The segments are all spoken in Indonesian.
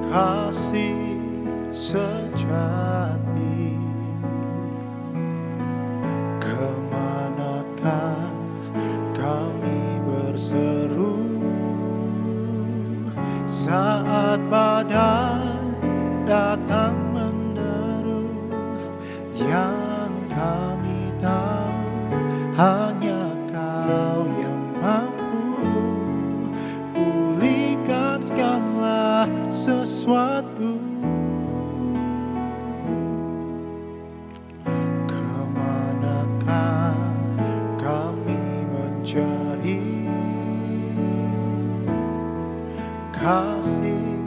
kasih sejati. Kemanakah kami berseru saat badai datang menderu? Yang kami tahu hanya Kau yang mampu pulihkan segala sesuatu. Kemanakah kami mencari kasih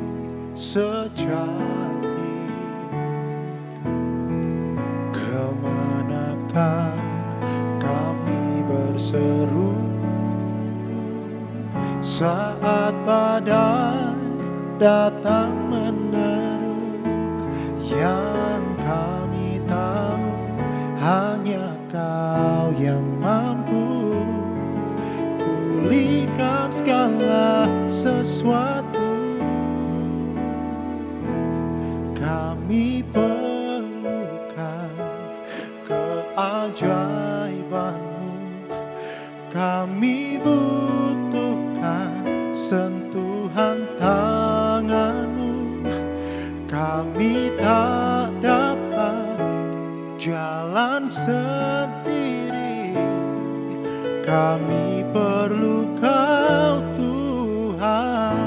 sejati? Kemanakah kami berseru saat badai datang menderu? Yang kami tahu hanya Kau yang mampu pulihkan segala sesuatu. Kami perlukan keajaiban-Mu, kami butuhkan sentuhan tangan-Mu. Kami tak dapat jalan sendiri, kami perlu Kau Tuhan.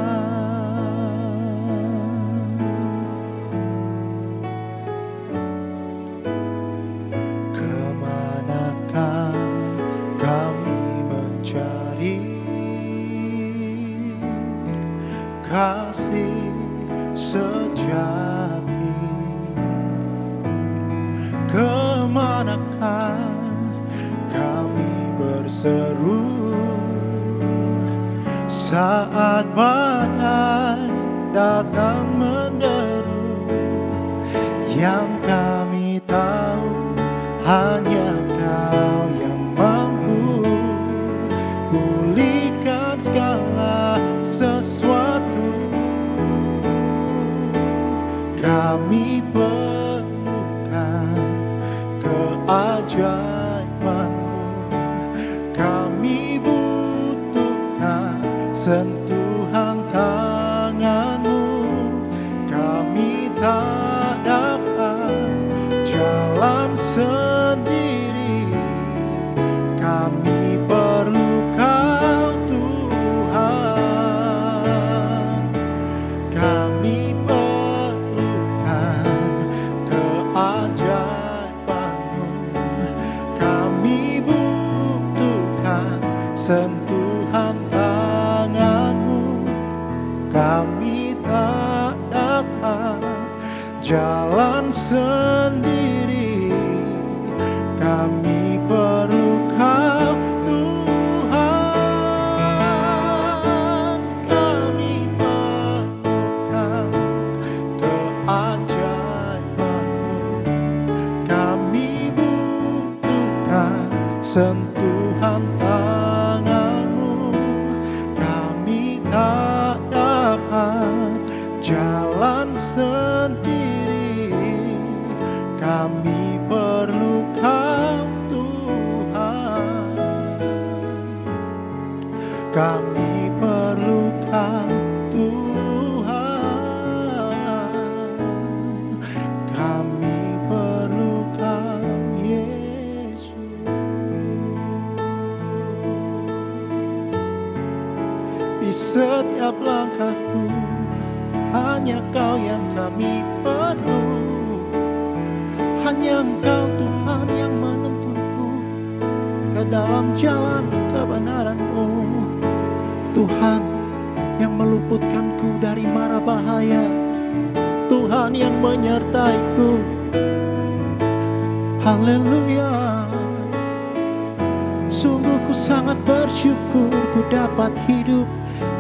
Kemanakah kami mencari kasih sejati? Kemanakah kami berseru saat badai datang menderu? Yang kami tahu hanya Kau yang mampu pulihkan segala sesuatu. Kami perlukan keajaiban-Mu, kami butuhkan sentuhan tangan-Mu. Kami tak dapat jalan sendiri, kami perlu Kau Tuhan. Kami perlukan keajaiban-Mu, kami butuhkan sentuhan tangan-Mu. Kami tak dapat jalan sendiri, kami perlu Kau Tuhan. Kami perlukan keajaiban-Mu, kami butuhkan sentuhan tangan-Mu. Kami tak dapat jalan sendiri, kami perlu Kau Tuhan. Kami perlu Kau Tuhan. Kami perlu Kau Yesus. Di setiap langkahku hanya Kau yang kami perlu. Hanya Engkau Tuhan yang menuntunku ke dalam jalan kebenaran-Mu. Tuhan yang meluputkanku dari mara bahaya, Tuhan yang menyertaiku. Haleluya. Sungguh ku sangat bersyukur ku dapat hidup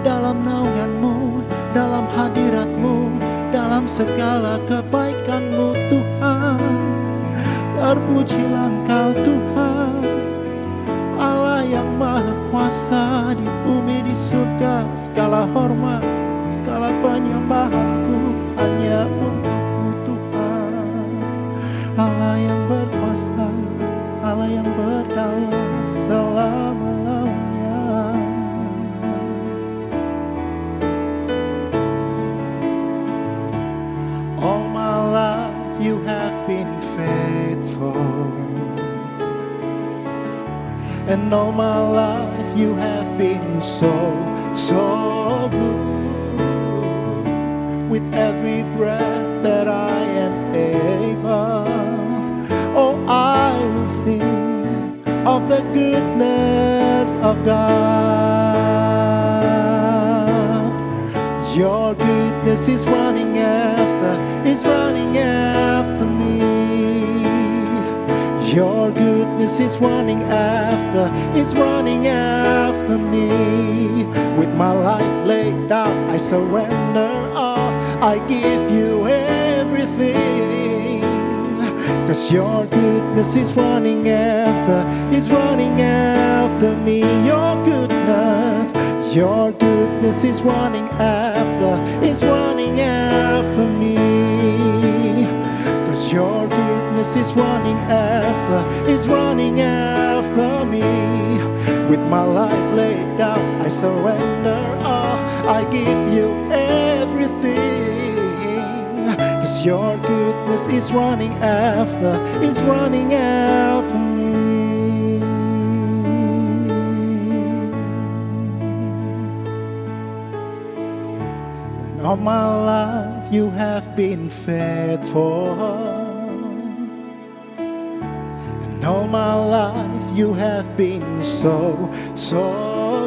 dalam naungan-Mu, dalam hadirat-Mu, dalam segala kebaikan-Mu Tuhan. Terpujilah Engkau Tuhan, Allah yang maha kuasa di bumi di surga. Segala hormat, segala penyembahanku hanya untuk-Mu Tuhan. Allah yang berkuasa, Allah yang berdaulat selama-lamanya. All my life you have been faithful, and all my life you have been so good. With every breath that I am able, oh, I will sing of the goodness of God. Your goodness is running after me. Your goodness is running after me. With my life laid out, I surrender all. I give you everything. 'Cause your goodness is running after me. Your goodness is running after me. 'Cause your goodness is running after me. With my life laid out, I surrender all. I give you everything. 'Cause your goodness is running after me. And all my life you have been faithful. All my life you have been so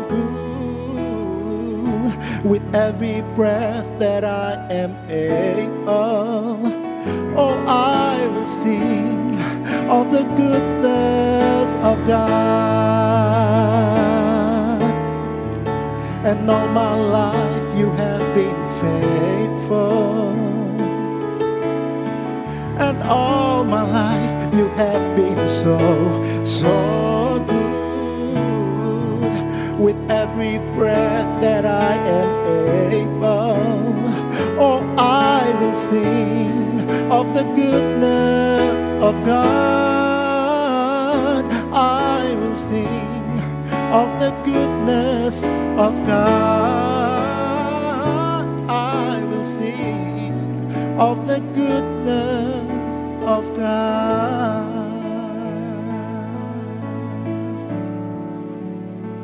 good. With every breath that I am able, oh, I will sing of the goodness of God. And all my life you have been faithful, and all my life you have been so good. With every breath that I am able, oh, I will sing of the goodness of God. I will sing of the goodness of God. I will sing of the goodness of God.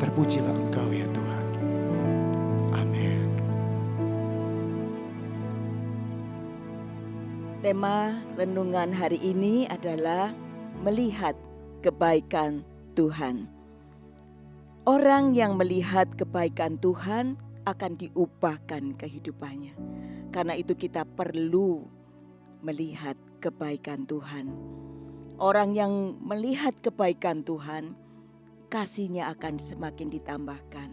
Terpujilah Engkau ya Tuhan. Amin. Tema renungan hari ini adalah melihat kebaikan Tuhan. Orang yang melihat kebaikan Tuhan akan diubahkan kehidupannya. Karena itu kita perlu melihat kebaikan Tuhan. Orang yang melihat kebaikan Tuhan, kasih-Nya akan semakin ditambahkan.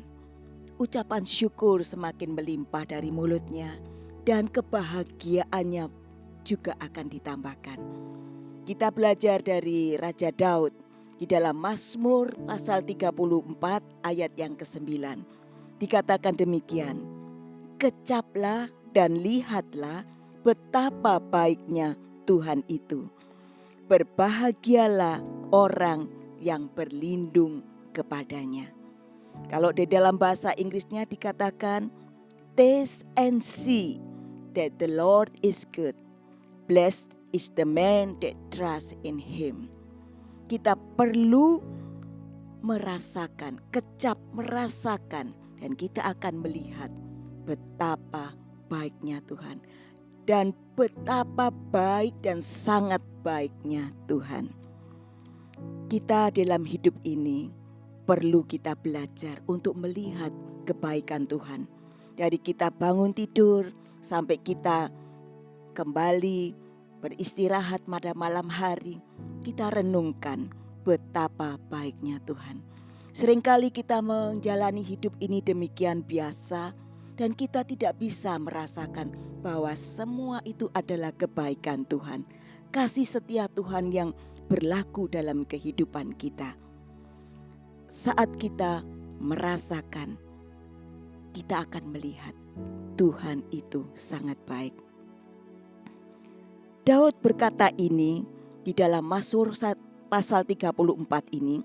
Ucapan syukur semakin melimpah dari mulutnya, dan kebahagiaannya juga akan ditambahkan. Kita belajar dari Raja Daud di dalam Mazmur pasal 34 ayat yang ke-9. Dikatakan demikian, "Kecaplah dan lihatlah betapa baiknya Tuhan itu. Berbahagialah orang yang berlindung kepadanya." Kalau di dalam bahasa Inggrisnya dikatakan, "Taste and see that the Lord is good. Blessed is the man that trusts in him." Kita perlu merasakan, kecap merasakan, dan kita akan melihat betapa baiknya Tuhan. Dan betapa baik dan sangat baiknya Tuhan. Kita dalam hidup ini perlu kita belajar untuk melihat kebaikan Tuhan. Dari kita bangun tidur sampai kita kembali beristirahat pada malam hari, kita renungkan betapa baiknya Tuhan. Seringkali kita menjalani hidup ini demikian biasa, dan kita tidak bisa merasakan bahwa semua itu adalah kebaikan Tuhan, kasih setia Tuhan yang berlaku dalam kehidupan kita. Saat kita merasakan, kita akan melihat Tuhan itu sangat baik. Daud berkata ini di dalam Mazmur pasal 34 ini,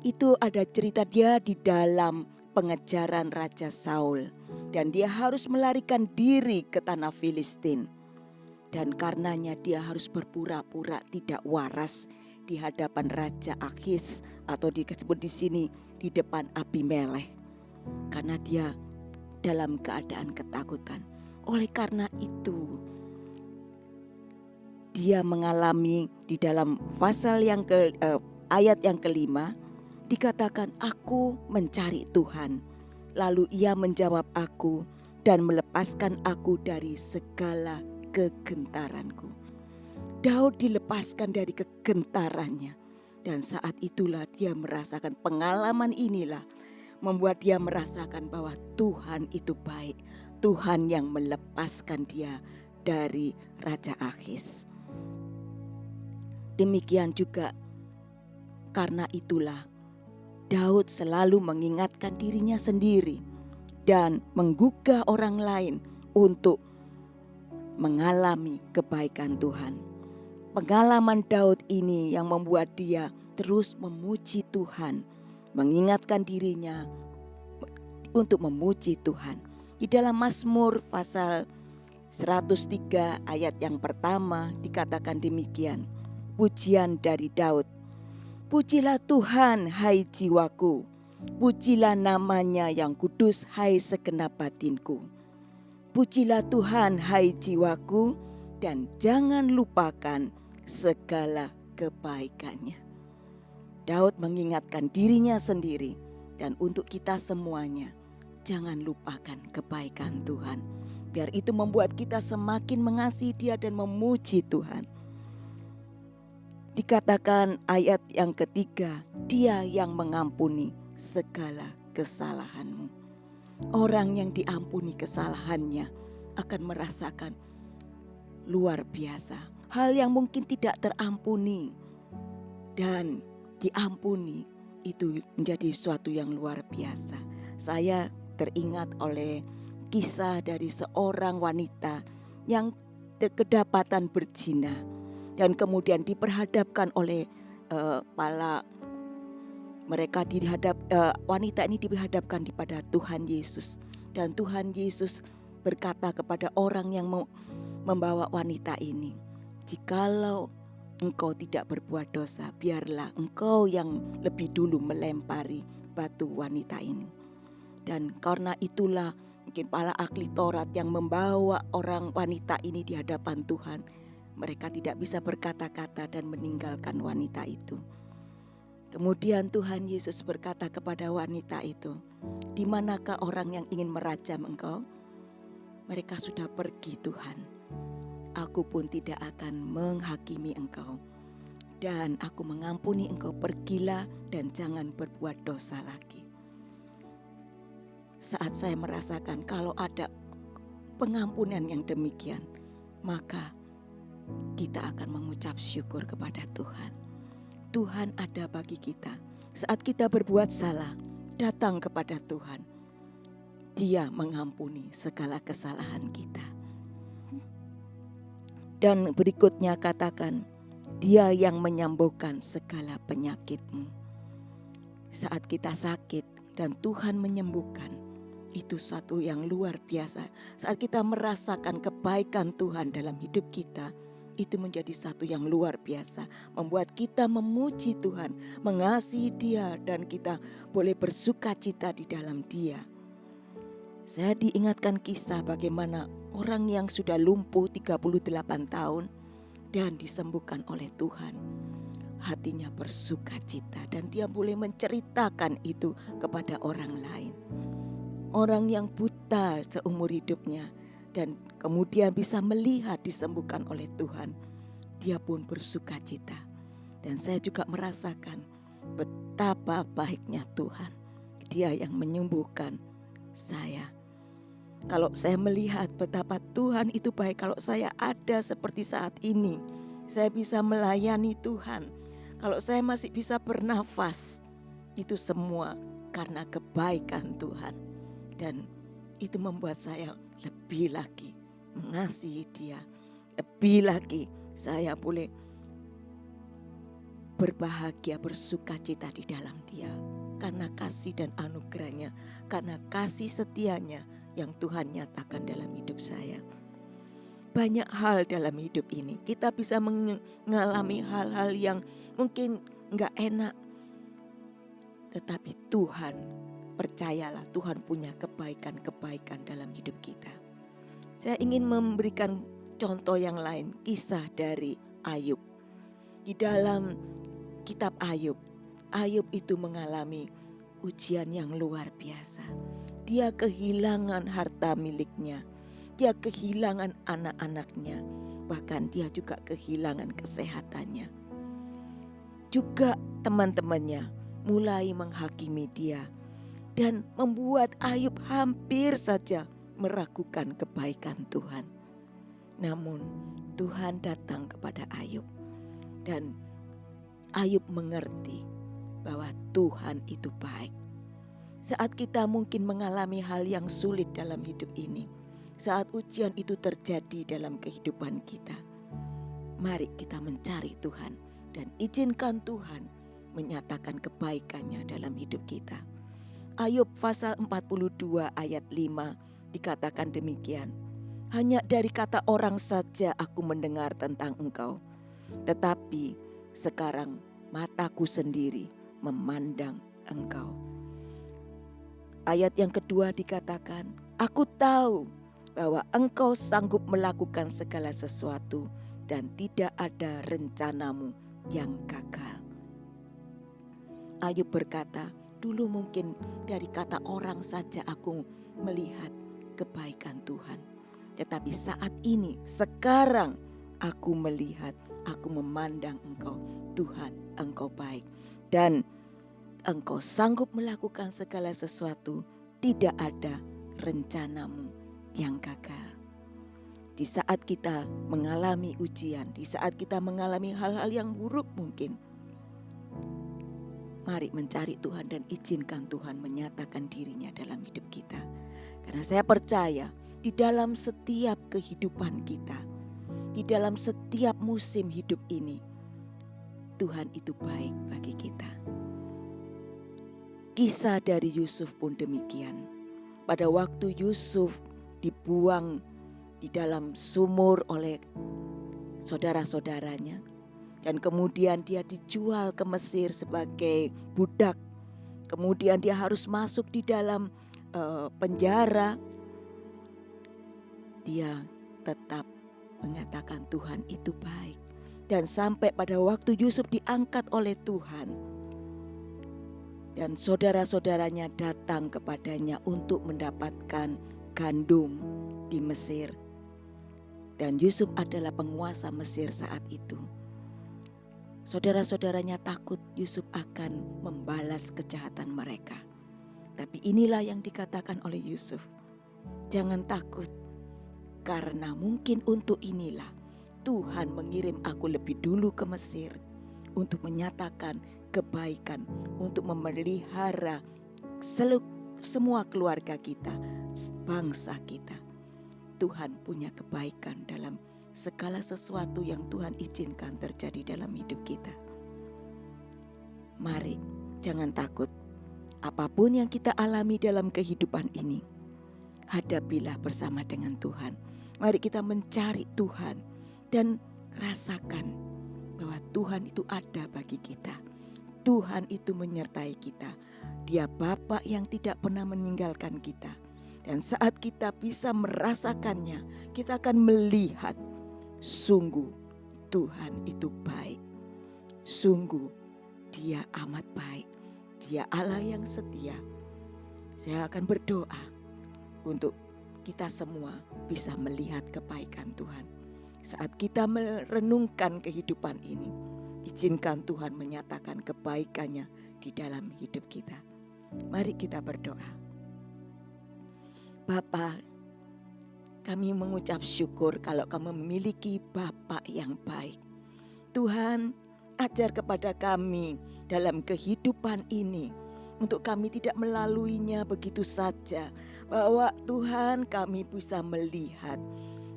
itu ada cerita dia di dalam pengejaran Raja Saul. Dan dia harus melarikan diri ke tanah Filistin. Dan karenanya dia harus berpura-pura tidak waras di hadapan Raja Akhis, atau disebut di sini di depan Abimelekh. Karena dia dalam keadaan ketakutan. Oleh karena itu, dia mengalami di dalam pasal ayat yang kelima, dikatakan, aku mencari Tuhan. Lalu ia menjawab aku dan melepaskan aku dari segala kegentaranku. Daud dilepaskan dari kegentarannya. Dan saat itulah dia merasakan pengalaman inilah membuat dia merasakan bahwa Tuhan itu baik. Tuhan yang melepaskan dia dari Raja Akhis. Demikian juga karena itulah Daud selalu mengingatkan dirinya sendiri dan menggugah orang lain untuk mengalami kebaikan Tuhan. Pengalaman Daud ini yang membuat dia terus memuji Tuhan, mengingatkan dirinya untuk memuji Tuhan. Di dalam Mazmur pasal 103 ayat yang pertama dikatakan demikian. Pujian dari Daud. Pujilah Tuhan, hai jiwaku. Pujilah namanya yang kudus, hai segenap batinku. Pujilah Tuhan, hai jiwaku, dan jangan lupakan segala kebaikannya. Daud mengingatkan dirinya sendiri, dan untuk kita semuanya, jangan lupakan kebaikan Tuhan. Biar itu membuat kita semakin mengasihi Dia dan memuji Tuhan. Dikatakan ayat yang ketiga, Dia yang mengampuni segala kesalahanmu. Orang yang diampuni kesalahannya akan merasakan luar biasa. Hal yang mungkin tidak terampuni dan diampuni itu menjadi sesuatu yang luar biasa. Saya teringat oleh kisah dari seorang wanita yang kedapatan berzina. Dan kemudian diperhadapkan oleh wanita ini dihadapkan kepada Tuhan Yesus. Dan Tuhan Yesus berkata kepada orang yang membawa wanita ini, jikalau engkau tidak berbuat dosa, biarlah engkau yang lebih dulu melempari batu wanita ini. Dan karena itulah mungkin para ahli Taurat yang membawa orang wanita ini di hadapan Tuhan, mereka tidak bisa berkata-kata dan meninggalkan wanita itu. Kemudian Tuhan Yesus berkata kepada wanita itu, di manakah orang yang ingin merajam engkau? Mereka sudah pergi Tuhan. Aku pun tidak akan menghakimi engkau. Dan aku mengampuni engkau, pergilah dan jangan berbuat dosa lagi. Saat saya merasakan kalau ada pengampunan yang demikian, maka kita akan mengucap syukur kepada Tuhan. Tuhan ada bagi kita. Saat kita berbuat salah, datang kepada Tuhan. Dia mengampuni segala kesalahan kita. Dan berikutnya katakan, Dia yang menyembuhkan segala penyakitmu. Saat kita sakit dan Tuhan menyembuhkan, itu suatu yang luar biasa. Saat kita merasakan kebaikan Tuhan dalam hidup kita, itu menjadi satu yang luar biasa, membuat kita memuji Tuhan, mengasihi Dia, dan kita boleh bersuka cita di dalam Dia. Saya diingatkan kisah bagaimana orang yang sudah lumpuh 38 tahun dan disembuhkan oleh Tuhan. Hatinya bersuka cita dan dia boleh menceritakan itu kepada orang lain. Orang yang buta seumur hidupnya dan kemudian bisa melihat disembuhkan oleh Tuhan, dia pun bersuka cita. Dan saya juga merasakan betapa baiknya Tuhan. Dia yang menyembuhkan saya. Kalau saya melihat betapa Tuhan itu baik, kalau saya ada seperti saat ini, saya bisa melayani Tuhan. Kalau saya masih bisa bernafas, itu semua karena kebaikan Tuhan. Dan itu membuat saya lebih lagi mengasihi Dia Lebih lagi saya boleh berbahagia, bersuka cita di dalam Dia. Karena kasih dan anugerahnya, karena kasih setianya yang Tuhan nyatakan dalam hidup saya. Banyak hal dalam hidup ini, kita bisa mengalami hal-hal yang mungkin gak enak. Tetapi Tuhan, percayalah, Tuhan punya kebaikan-kebaikan dalam hidup kita. Saya ingin memberikan contoh yang lain, kisah dari Ayub. Di dalam kitab Ayub, Ayub itu mengalami ujian yang luar biasa. Dia kehilangan harta miliknya, dia kehilangan anak-anaknya, bahkan dia juga kehilangan kesehatannya. Juga teman-temannya mulai menghakimi dia dan membuat Ayub hampir saja meragukan kebaikan Tuhan. Namun Tuhan datang kepada Ayub dan Ayub mengerti bahwa Tuhan itu baik. Saat kita mungkin mengalami hal yang sulit dalam hidup ini, saat ujian itu terjadi dalam kehidupan kita, mari kita mencari Tuhan dan izinkan Tuhan menyatakan kebaikannya dalam hidup kita. Ayub pasal 42 ayat 5 dikatakan demikian. Hanya dari kata orang saja aku mendengar tentang engkau, tetapi sekarang mataku sendiri memandang engkau. Ayat yang kedua dikatakan, aku tahu bahwa engkau sanggup melakukan segala sesuatu dan tidak ada rencanamu yang gagal. Ayub berkata, dulu mungkin dari kata orang saja aku melihat kebaikan Tuhan. Tetapi saat ini, sekarang aku melihat, aku memandang engkau. Tuhan, engkau baik. Dan engkau sanggup melakukan segala sesuatu. Tidak ada rencanamu yang gagal. Di saat kita mengalami ujian, di saat kita mengalami hal-hal yang buruk mungkin, mari mencari Tuhan dan izinkan Tuhan menyatakan dirinya dalam hidup kita. Karena saya percaya di dalam setiap kehidupan kita, di dalam setiap musim hidup ini, Tuhan itu baik bagi kita. Kisah dari Yusuf pun demikian. Pada waktu Yusuf dibuang di dalam sumur oleh saudara-saudaranya, dan kemudian dia dijual ke Mesir sebagai budak. Kemudian dia harus masuk di dalam penjara. Dia tetap mengatakan Tuhan itu baik. Dan sampai pada waktu Yusuf diangkat oleh Tuhan, dan saudara-saudaranya datang kepadanya untuk mendapatkan gandum di Mesir. Dan Yusuf adalah penguasa Mesir saat itu. Saudara-saudaranya takut Yusuf akan membalas kejahatan mereka. Tapi inilah yang dikatakan oleh Yusuf. Jangan takut, karena mungkin untuk inilah Tuhan mengirim aku lebih dulu ke Mesir untuk menyatakan kebaikan, untuk memelihara semua keluarga kita, bangsa kita. Tuhan punya kebaikan dalam segala sesuatu yang Tuhan izinkan terjadi dalam hidup kita. Mari, jangan takut. Apapun yang kita alami dalam kehidupan ini, hadapilah bersama dengan Tuhan. Mari kita mencari Tuhan dan rasakan bahwa Tuhan itu ada bagi kita. Tuhan itu menyertai kita. Dia Bapa yang tidak pernah meninggalkan kita. Dan saat kita bisa merasakannya, kita akan melihat sungguh Tuhan itu baik. Sungguh Dia amat baik. Dia Allah yang setia. Saya akan berdoa untuk kita semua bisa melihat kebaikan Tuhan. Saat kita merenungkan kehidupan ini, izinkan Tuhan menyatakan kebaikannya di dalam hidup kita. Mari kita berdoa. Bapa, kami mengucap syukur kalau kami memiliki Bapa yang baik. Tuhan, ajar kepada kami dalam kehidupan ini untuk kami tidak melaluinya begitu saja, bahwa Tuhan kami bisa melihat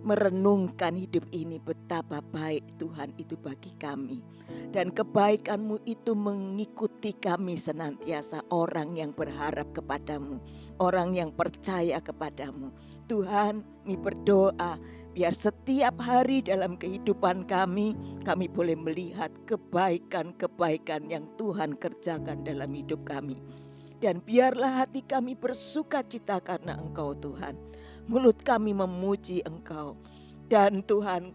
merenungkan hidup ini, betapa baik Tuhan itu bagi kami. Dan kebaikan-Mu itu mengikuti kami senantiasa, orang yang berharap kepadamu, orang yang percaya kepadamu. Tuhan, kami berdoa biar setiap hari dalam kehidupan kami boleh melihat kebaikan-kebaikan yang Tuhan kerjakan dalam hidup kami. Dan biarlah hati kami bersuka cita karena Engkau Tuhan. Mulut kami memuji Engkau. Dan Tuhan,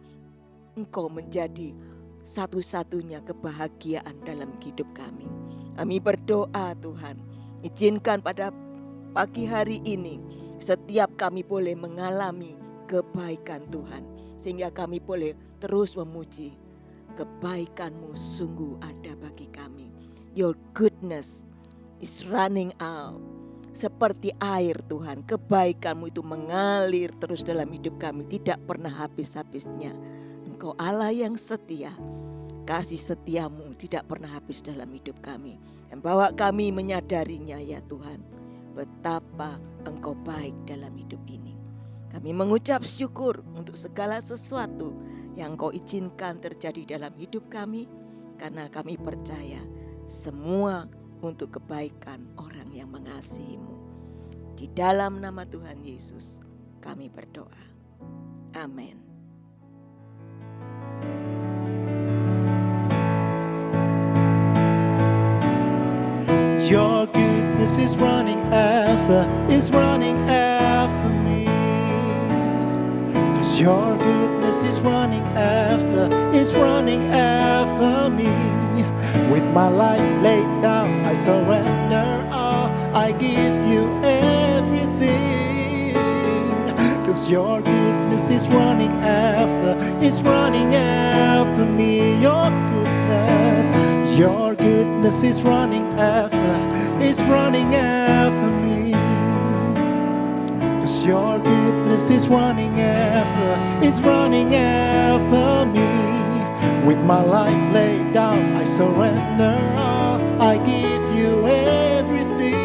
Engkau menjadi satu-satunya kebahagiaan dalam hidup kami. Kami berdoa Tuhan, izinkan pada pagi hari ini setiap kami boleh mengalami kebaikan Tuhan, sehingga kami boleh terus memuji. Kebaikan-Mu sungguh ada bagi kami. Your goodness is running out. Seperti air Tuhan, kebaikan-Mu itu mengalir terus dalam hidup kami, tidak pernah habis-habisnya. Engkau Allah yang setia, kasih setia-Mu tidak pernah habis dalam hidup kami. Dan bawa kami menyadarinya ya Tuhan, betapa Engkau baik dalam hidup ini. Kami mengucap syukur untuk segala sesuatu yang Engkau izinkan terjadi dalam hidup kami, karena kami percaya semua untuk kebaikan orang yang mengasihi-Mu. Di dalam nama Tuhan Yesus kami berdoa. Amin. Your goodness is running after me. 'Cause your goodness is running after me. With my life laid down, I surrender all. I give you everything. 'Cause your goodness is running after me. Your goodness is running after me. 'Cause your goodness is running after me. With my life laid down, I surrender all. I give you everything.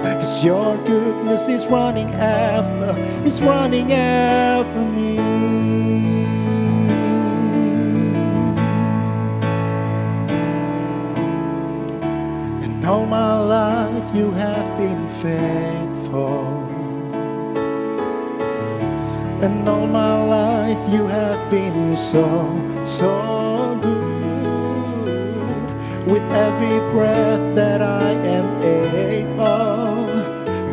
'Cause your goodness is running after me. And all my life you have been faithful. And all my life you have been so good. With every breath that I am able,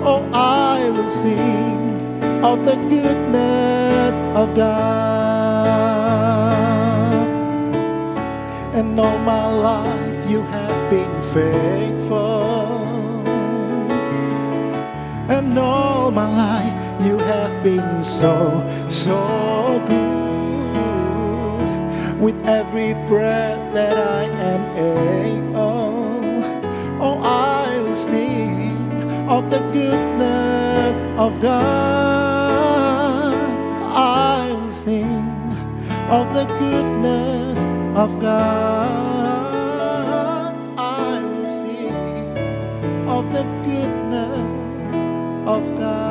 oh, I will sing of the goodness of God. And all my life you have been faithful. And all my life you have been so good. With every breath that I am able, oh, I will sing of the goodness of God. I will sing of the goodness of God. I will sing of the goodness of God.